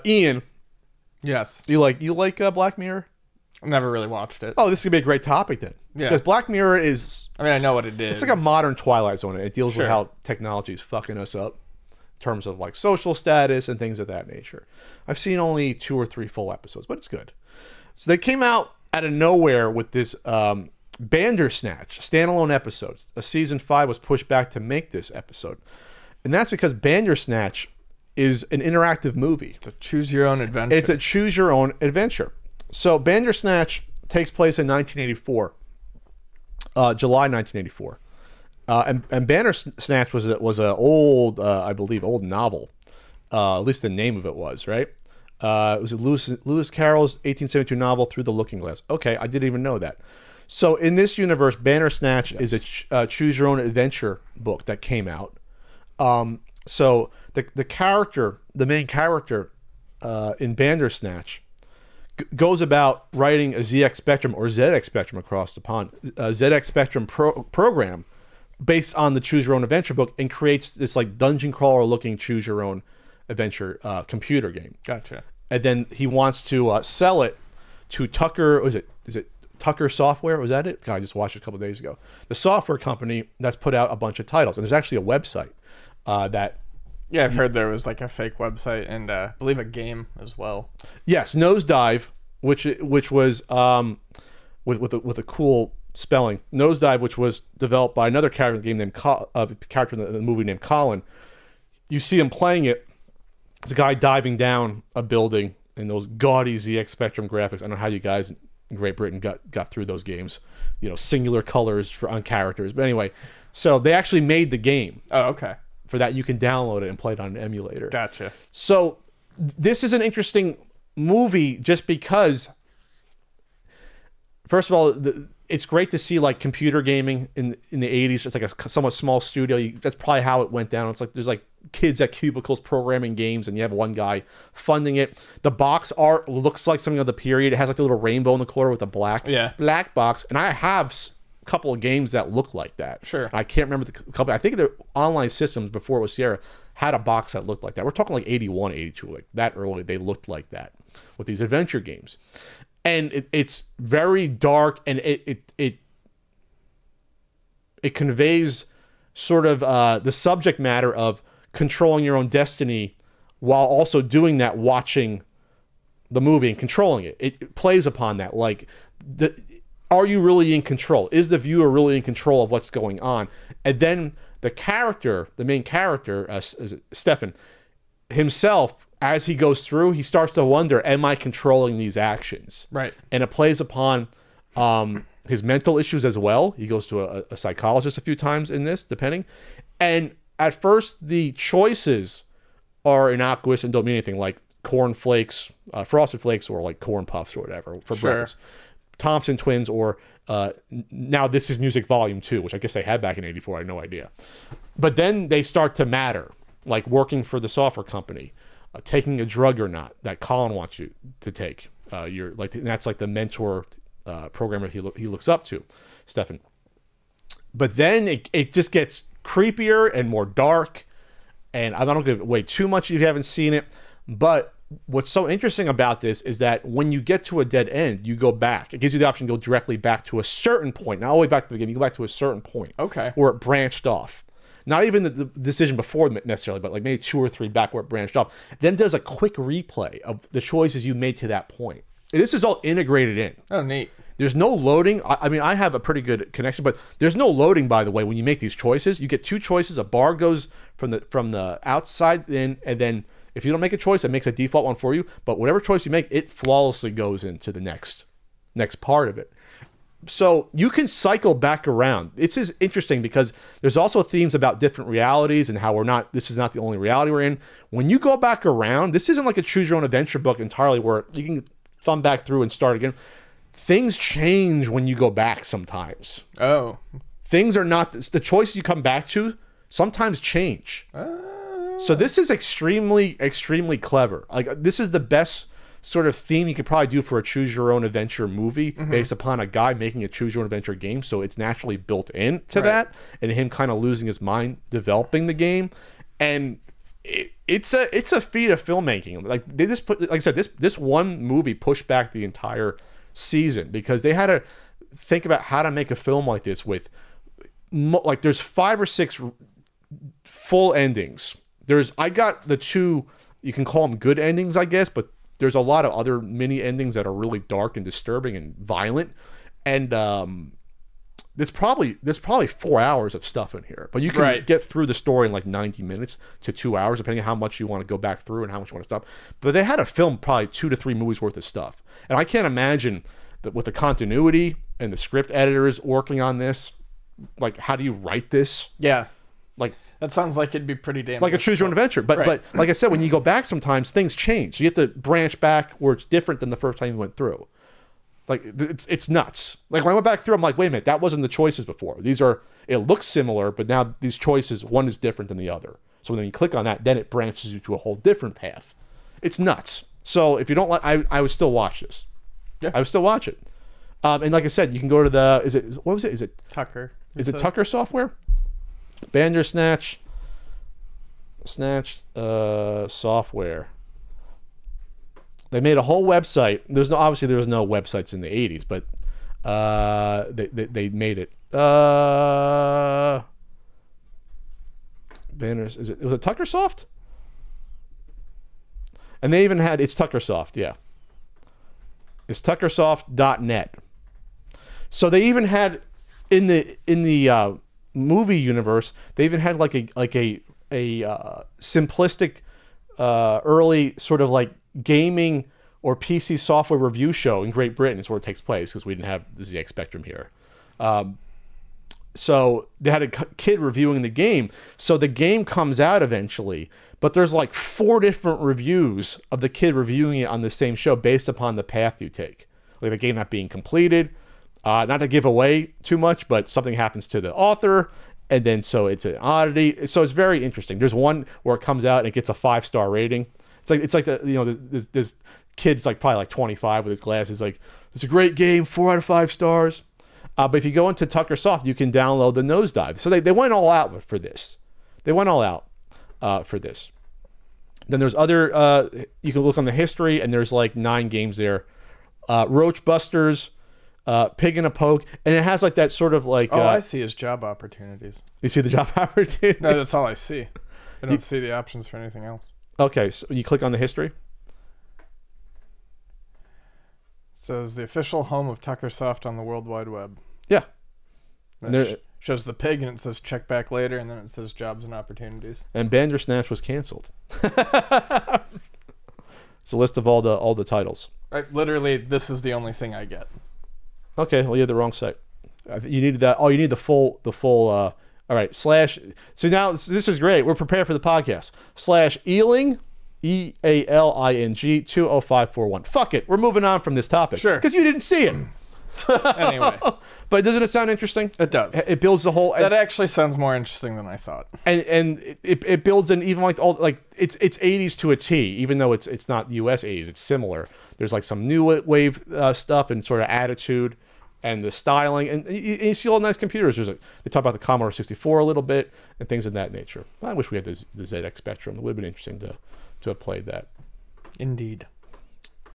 Ian, Yes. you like Black Mirror? Never really watched it. Oh, this is gonna be a great topic then. Yeah. Because Black Mirror is. I mean, I know what it is. It's like a modern Twilight Zone. It deals with Sure. how technology is fucking us up in terms of like social status and things of that nature. I've seen only 2 or 3 full episodes, but it's good. So they came out out of nowhere with this Bandersnatch standalone episodes. Season 5 was pushed back to make this episode, and that's because Bandersnatch is an interactive movie. It's a choose your own adventure. It's a choose your own adventure. So Bandersnatch takes place in 1984, July 1984, and Bandersnatch was a old, I believe, old novel. At least the name of it was right. It was Lewis Carroll's 1872 novel Through the Looking Glass. Okay, I didn't even know that. So in this universe, Bandersnatch is a choose your own adventure book that came out. So the main character in Bandersnatch goes about writing a ZX Spectrum or ZX Spectrum across the pond, ZX Spectrum program based on the Choose Your Own Adventure book, and creates this like dungeon crawler looking Choose Your Own Adventure computer game. Gotcha. And then he wants to sell it to Tucker. Is it Tucker Software? Was that it? God, I just watched it a couple of days ago. The software company that's put out a bunch of titles, and there's actually a website that. Yeah, I've heard there was like a fake website and I believe a game as well. Yes, Nosedive, which was with a cool spelling. Nosedive, which was developed by another character in the game named character in the movie named Colin. You see him playing it. It's a guy diving down a building in those gaudy ZX Spectrum graphics. I don't know how you guys in Great Britain got through those games. You know, singular colors on characters. But anyway, so they actually made the game. Oh, okay. For that, you can download it and play it on an emulator. Gotcha. So this is an interesting movie just because, first of all, it's great to see like computer gaming in the 80s. It's like a somewhat small studio. That's probably how it went down. It's like there's like kids at cubicles programming games, and you have one guy funding it. The box art looks like something of the period. It has like a little rainbow in the corner with a black box. And I have couple of games that look like that. Sure. I can't remember the company. I think the online systems before it was Sierra had a box that looked like that. We're talking like 81, 82, like that early. They looked like that with these adventure games. And it's very dark, and it conveys sort of the subject matter of controlling your own destiny while also doing that, watching the movie and controlling it. It plays upon that. Like, are you really in control? Is the viewer really in control of what's going on? And then the main character, Stefan, himself, as he goes through, he starts to wonder, am I controlling these actions? Right. And it plays upon his mental issues as well. He goes to a psychologist a few times in this, depending. And at first, the choices are innocuous and don't mean anything, like corn flakes, frosted flakes, or like corn puffs or whatever for breakfast. Thompson Twins, or Now This Is Music Volume 2, which I guess they had back in '84. I had no idea. But then they start to matter, like working for the software company, taking a drug or not that Colin wants you to take. And that's like the mentor programmer he looks up to, Stefan. But then it just gets creepier and more dark, and I don't give away too much if you haven't seen it, but what's so interesting about this is that when you get to a dead end, you go back. It gives you the option to go directly back to a certain point. Not all the way back to the beginning. You go back to a certain point. Okay. Where it branched off. Not even the decision before necessarily, but like maybe 2 or 3 back where it branched off. Then does a quick replay of the choices you made to that point. And this is all integrated in. Oh, neat. There's no loading. I mean, I have a pretty good connection, but there's no loading, by the way, when you make these choices. You get 2 choices. A bar goes from the outside in, and then if you don't make a choice, it makes a default one for you. But whatever choice you make, it flawlessly goes into the next part of it. So you can cycle back around. It's just interesting because there's also themes about different realities and how this is not the only reality we're in. When you go back around, this isn't like a choose your own adventure book entirely where you can thumb back through and start again. Things change when you go back sometimes. Oh. Things are not, the choices you come back to sometimes change. So this is extremely, extremely clever. Like, this is the best sort of theme you could probably do for a choose your own adventure movie based upon a guy making a choose your own adventure game. So it's naturally built into that, and him kind of losing his mind developing the game. And it's a feat of filmmaking. Like they just put, like I said, this one movie pushed back the entire season because they had to think about how to make a film like this with like there's 5 or 6 full endings. I got the 2, you can call them good endings, I guess, but there's a lot of other mini endings that are really dark and disturbing and violent. And there's probably 4 hours of stuff in here, but you can get through the story in like 90 minutes to 2 hours, depending on how much you want to go back through and how much you want to stop. But they had to film probably 2 to 3 movies worth of stuff. And I can't imagine that with the continuity and the script editors working on this, like, how do you write this? Yeah. Like, that sounds like it'd be pretty damn like a choose your own adventure. But like I said, when you go back, sometimes things change. So you have to branch back where it's different than the first time you went through. Like it's nuts. Like when I went back through, I'm like, wait a minute, that wasn't the choices before. It looks similar, but now these choices, one is different than the other. So when you click on that, then it branches you to a whole different path. It's nuts. So if you don't like, I would still watch this. Yeah. I would still watch it. And like I said, you can go to what was it? Is it Tucker? Is it Tucker Software? Bandersnatch software. They made a whole website. Obviously there was no websites in the 80s, but they made it. Was it Tuckersoft? And they even had, it's Tuckersoft, yeah. It's Tuckersoft.net. So they even had in the movie universe, they even had like a simplistic early sort of like gaming or PC software review show in Great Britain. Is where it takes place because we didn't have the ZX Spectrum here. So they had a kid reviewing the game. So the game comes out eventually, but there's like 4 different reviews of the kid reviewing it on the same show based upon the path you take. Like the game not being completed, not to give away too much, but something happens to the author, and then so it's an oddity. So it's very interesting. There's one where it comes out and it gets a 5-star rating. It's like this kid's like probably like 25 with his glasses. Like, it's a great game, 4 out of 5 stars. But if you go into Tuckersoft, you can download the Nosedive. So they went all out for this. They went all out for this. Then there's other, you can look on the history, and there's like 9 games there. Roach Busters, Pig in a Poke, and it has like that sort of like... All I see is job opportunities. You see the job opportunities? No, that's all I see. I don't see the options for anything else. Okay, so you click on the history. Says the official home of Tuckersoft on the World Wide Web. Yeah. And shows the pig, and it says check back later, and then it says jobs and opportunities. And Bandersnatch was canceled. It's a list of all the titles. Right, literally, this is the only thing I get. Okay, well, you had the wrong site. You needed that. Oh, you need the full. All right, / so now this is great. We're prepared for the podcast. / Ealing, EALING 20541. Fuck it. We're moving on from this topic. Sure. Because you didn't see it. Anyway. But doesn't it sound interesting? It does. It builds the whole... That actually sounds more interesting than I thought. And it builds in even like all... Like, it's 80s to a T, even though it's not US 80s. It's similar. There's like some new wave stuff and sort of attitude and the styling. And you see all nice computers. They talk about the Commodore 64 a little bit and things of that nature. I wish we had the ZX Spectrum. It would have been interesting to have played that. Indeed.